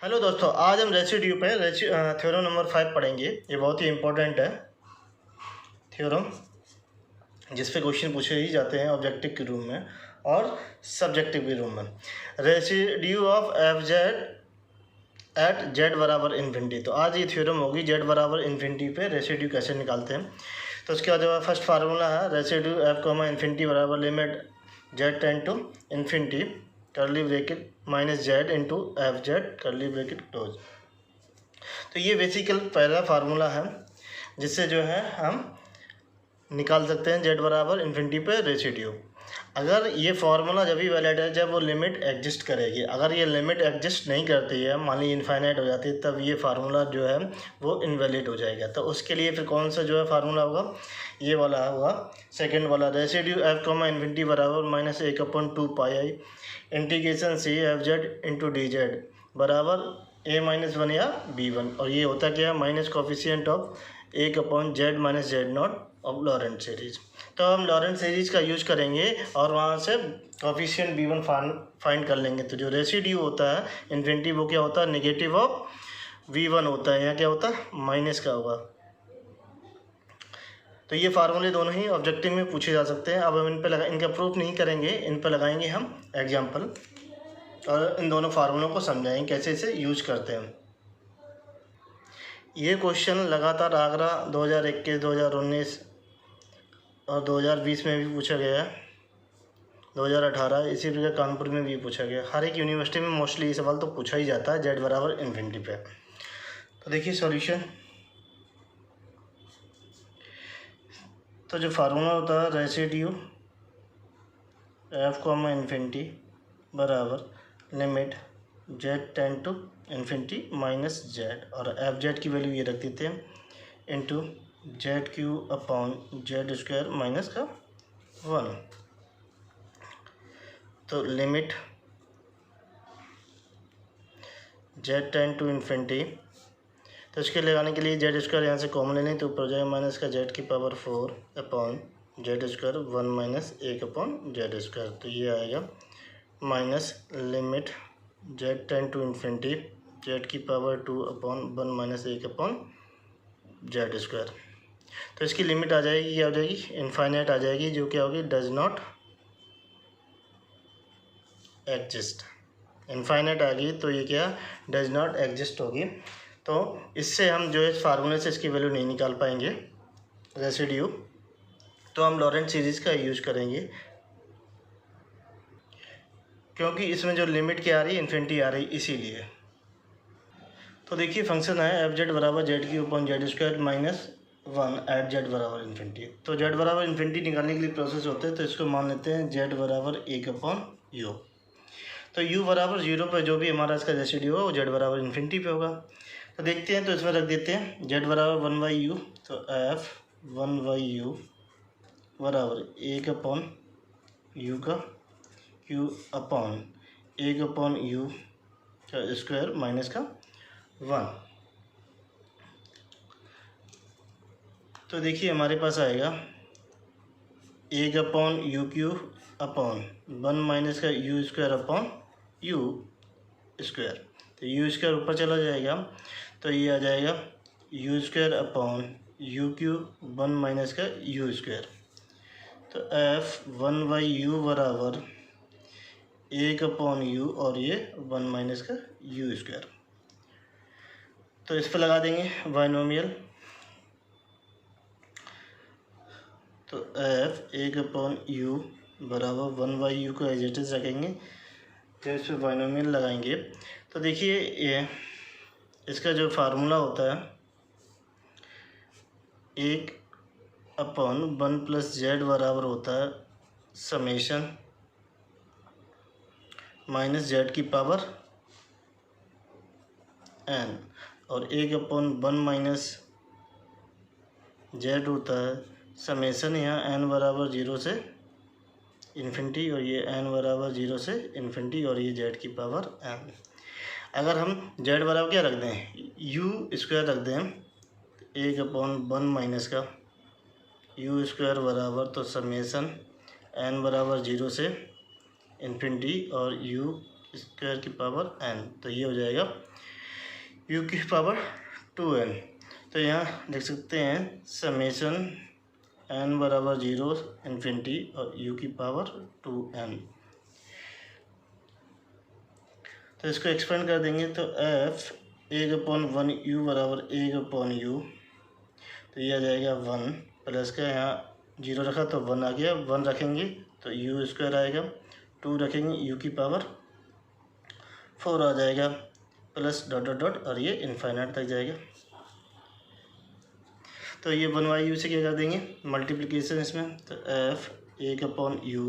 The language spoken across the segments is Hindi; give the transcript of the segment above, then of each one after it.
हेलो दोस्तों, आज हम रेसिड्यू पे थ्योरम नंबर 5 पढ़ेंगे। ये बहुत ही इम्पोर्टेंट है थ्योरम, जिस पे क्वेश्चन पूछे ही जाते हैं ऑब्जेक्टिव के रूम में और सब्जेक्टिव के रूम में। Residue of F Z at Z बराबर इन्फिनिटी। तो आज ये थ्योरम होगी जेड बराबर इन्फिनिटी पे रेसिड्यू कैसे निकालते हैं। तो उसके बाद जो फर्स्ट फार्मूला है रेसिड्यू एफ कॉमा इन्फिनिटी बराबर limit Z tend to infinity curly bracket minus Z into F Z curly bracket close. तो ये बेसिकल पहला फार्मूला है जिससे जो है हम निकाल सकते हैं जेड बराबर इन्फिनिटी पे रेसिड्यू। अगर ये फार्मूला जब भी वैलिड है जब वो लिमिट एग्जिस्ट करेगी। अगर ये लिमिट एग्जिस्ट नहीं करती है, मान ली इनफाइनाइट हो जाती है, तब ये फार्मूला जो है वो इनवैलिड हो जाएगा। तो उसके लिए फिर कौन सा जो है फार्मूला होगा, ये वाला होगा सेकेंड वाला, रेसिड्यू एफ कॉमा इन्फिनिटी बराबर minus 1/2 pi I integration C F Z into D Z बराबर a-1 या b1। और ये होता क्या है, minus coefficient of 1/z minus Z not of Laurent series. तो हम लॉरेंट सीरीज का यूज करेंगे और वहाँ से कॉफिशिएंट b1 फाइंड कर लेंगे। तो जो रेसिड्यू होता है इन्फिनिटी वो क्या होता है, नेगेटिव ऑफ v1 होता है। यहाँ क्या होता है, माइनस का होगा। तो ये फार्मूले दोनों ही ऑब्जेक्टिव में पूछे जा सकते हैं। अब हम इन पर इनका प्रूफ नहीं करेंगे, इन पर लगाएंगे हम एग्जाम्पल और इन दोनों फार्मूलों को समझाएंगे कैसे इसे यूज करते हैं। ये क्वेश्चन लगातार आगरा 2021, 2019 और 2020 में भी पूछा गया है, 2018 इसी प्रकार कानपुर में भी पूछा गया। हर एक यूनिवर्सिटी में मोस्टली ये सवाल तो पूछा ही जाता है जेड बराबर इन्फिनिटी पे। तो देखिए सॉल्यूशन। तो जो फार्मूला होता है रेसिड्यू एफ कॉमा इन्फिनिटी बराबर limit Z tend to infinity minus z, और एफ जेड की वैल्यू ये रख देते हैं into z q upon Z square minus का 1। तो limit Z tend to infinity, तो इसके लगाने के लिए जेड स्क्वायर यहाँ से कॉमन ले लें तो ऊपर हो जाएगा माइनस का जेड की power 4 upon Z square 1 minus 1 upon Z square. तो ये आएगा minus limit Z tend to infinity Z की power 2 upon 1 minus 1 upon Z square. तो इसकी लिमिट आ जाएगी, क्या हो जाएगी, इनफाइनाइट आ जाएगी, जो क्या होगी, डज नॉट एग्जिस्ट। इनफाइनाइट आ गई तो ये क्या, डज नॉट एग्जिस्ट होगी। तो इससे हम जो है फार्मूले से इसकी वैल्यू नहीं निकाल पाएंगे रेसिड्यू, तो हम लॉरेंट सीरीज़ का यूज करेंगे, क्योंकि इसमें जो लिमिट क्या आ रही है, इन्फिनिटी आ रही, इसीलिए। तो देखिए फंक्शन है एफ जेड बराबर जेड की upon Z square minus 1 at Z बराबर इन्फिनिटी। तो जेड बराबर इन्फिनिटी निकालने के लिए प्रोसेस होते हैं, तो इसको मान लेते हैं जेड बराबर 1/u। तो u बराबर 0 पर जो भी हमारा इसका रेसिड्यू है वो जेड बराबर इन्फिनिटी पे होगा। तो देखते हैं, तो इसमें रख देते हैं जेड बराबर 1/u। तो एफ 1/u बराबर 1/u का q अपॉन 1/u का स्क्वायर माइनस का 1। तो देखिए हमारे पास आएगा 1/u³ अपॉन 1 माइनस का u square upon u square. तो u स्क्वायर ऊपर चला जाएगा, तो ये आ जाएगा u square upon u³ 1 minus का u स्क्वायर। तो f 1/u बराबर 1/u और ये 1 माइनस का u स्क्वायर। तो इस पर लगा देंगे बाइनोमियल। तो f 1/u बराबर 1/u को एज इट इज रखेंगे, तो इस पर बाइनोमियल लगाएंगे। तो देखिए ये इसका जो फार्मूला होता है 1/1 प्लस जेड बराबर होता है समेशन माइनस जेड की पावर n, और 1/1 माइनस जेड होता है समेशन यहाँ n बराबर 0 से इन्फिनिटी, और ये n बराबर 0 से इन्फिनिटी, और ये जेड की पावर n। अगर हम जेड बराबर क्या रख दें, u स्क्वायर रख दें 1/1 माइनस का u स्क्वायर बराबर, तो समेशन n बराबर 0 से इन्फिनिटी और u स्क्वायर की पावर n। तो ये हो जाएगा u की पावर 2n। तो यहाँ लिख सकते हैं समेशन n बराबर 0 इन्फिनिटी और u की पावर 2n। तो इसको एक्सपेंड कर देंगे तो f 1/1 u बराबर 1/u। तो ये आ जाएगा 1 प्लस का यहाँ 0 रखा तो 1 आ गया, 1 रखेंगे तो u स्क्वायर आएगा, 2 रखेंगे u की पावर 4 आ जाएगा, प्लस डॉट डॉट डॉट और ये इनफाइनाइट तक जाएगा। तो ये 1/u से क्या कर देंगे मल्टीप्लिकेशन इसमें, तो f 1/u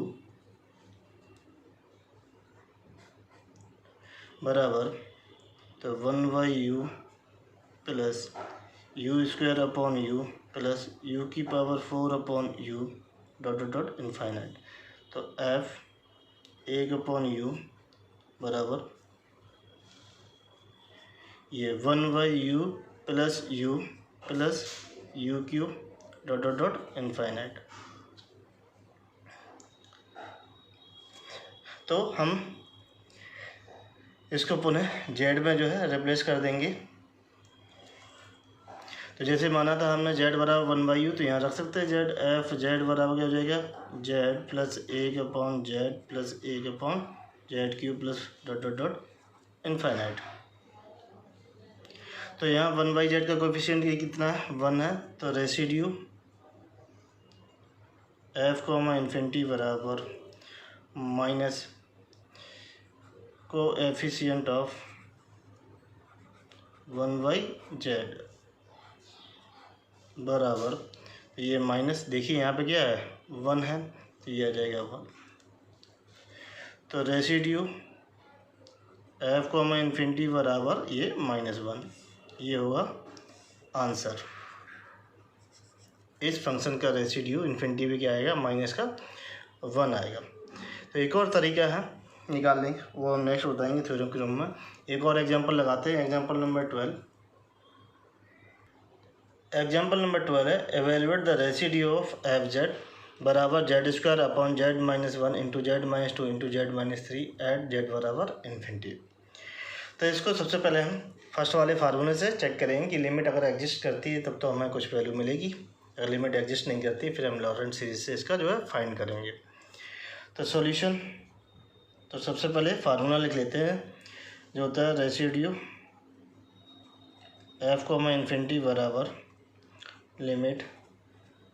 बराबर तो 1/u plus u square upon u plus u की power 4/u dot dot dot infinite. तो f 1/u बराबर ये 1/u plus u plus u cube dot dot dot infinite. तो हम इसको पुनः z में जो है रिप्लेस कर देंगे। तो जैसे माना था हमने z बराबर 1/u, तो यहाँ रख सकते हैं z, f z बराबर क्या हो जाएगा z plus 1/z plus 1/z cube plus dot dot dot infinite. तो यहाँ 1/z का कोएफिशिएंट ये कितना है 1 है, तो रेसिड्यू f इन्फिनिटी बराबर माइनस कोएफिशिएंट ऑफ 1/z बराबर, ये माइनस देखिए यहाँ पे क्या है 1 है, तो ये आ जाएगा 1। तो रेसिड्यू f इन्फिनिटी बराबर ये -1, ये होगा आंसर। इस फंक्शन का रेसिड्यू इन्फिनिटी भी क्या आएगा -1 आएगा। तो एक और तरीका है निकालने का, वो हम नेक्स्ट बताएंगे थ्योरम के रूम में। एक और एग्जांपल लगाते हैं, एग्जांपल नंबर 12। एग्जांपल नंबर 12 है evaluate the residue of F Z बराबर Z square upon Z -1 into Z -2 into Z -3 at Z बराबर इन्फिनिटी। तो इसको सबसे पहले हम फर्स्ट वाले फार्मूले से चेक करेंगे कि लिमिट अगर एग्जिस्ट करती है तब तो हमें कुछ वैल्यू मिलेगी, अगर लिमिट एग्जिस्ट नहीं करती फिर हम लॉरेंट सीरीज से इसका जो है फाइंड करेंगे। तो सॉल्यूशन, तो सबसे पहले फार्मूला लिख लेते हैं जो होता है रेसिड्यू f इन्फिनिटी बराबर limit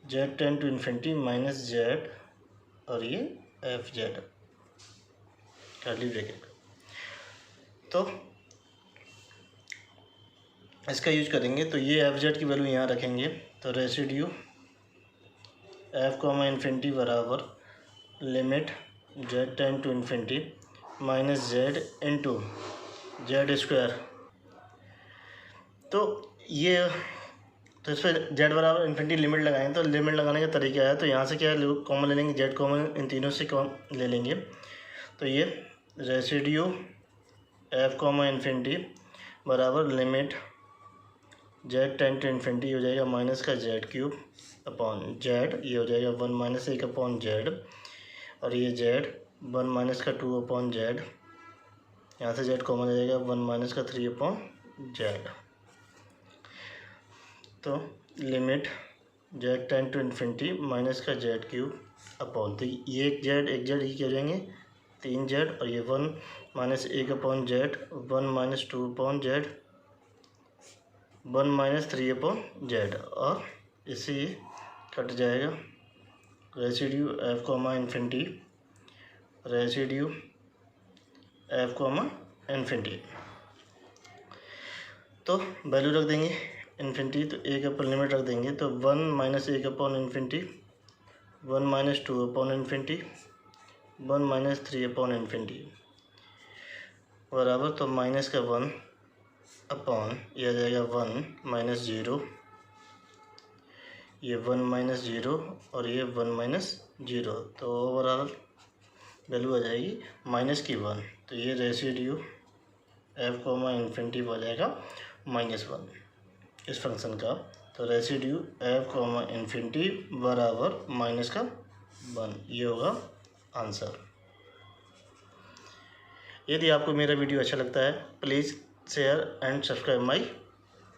z tend to infinity minus z और ये एफ जेड कर्ली ब्रैकेट। तो इसका यूज करेंगे, तो ये एफ जेड की वैल्यू यहाँ रखेंगे। तो रेसिड्यू f इन्फिनिटी बराबर limit z tend to infinity minus z into z square. तो ये तो इस पर z बराबर इन्फिनिटी लिमिट लगाएंगे, तो लिमिट लगाने का तरीका है, तो यहाँ से क्या कॉमन ले लेंगे, z कॉमन इन तीनों से कॉमन ले लेंगे। तो ये रेसिड्यू f इन्फिनिटी बराबर limit z tend to infinity हो जाएगा माइनस का z क्यूब अपॉन z, ये हो जाएगा 1 - 1 अपॉन z और ये z 1 - का 2 अपॉन z, यहाँ से z कॉमन आ जाएगा 1 - का 3 अपॉन z। तो limit z tend to infinity minus का z क्यूब अपॉन, तो ये एक z ये क्या हो जाएंगे 3z और ये 1 - 1 upon z, 1 - 2 upon z, 1 - 3 upon z और इससे ये कट जाएगा। Residue f infinity, residue f infinity. तो वैल्यू रख देंगे इन्फिनिटी, तो एक अपन लिमिट रख देंगे, तो 1 - 1 upon infinity, 1 - 2 upon infinity, 1 - 3 upon infinity बराबर, तो माइनस का 1 अपॉन ये आ जाएगा 1 - 0, ये 1 - 0 और ये 1 - 0, तो ओवरऑल वैल्यू आ जाएगी -1। तो ये रेसिड्यू f इन्फिनिटी हो जाएगा -1 इस फंक्शन का। तो रेसिड्यू f इन्फिनिटी बराबर -1, ये होगा आंसर। यदि आपको मेरा वीडियो अच्छा लगता है please share and subscribe my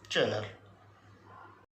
channel.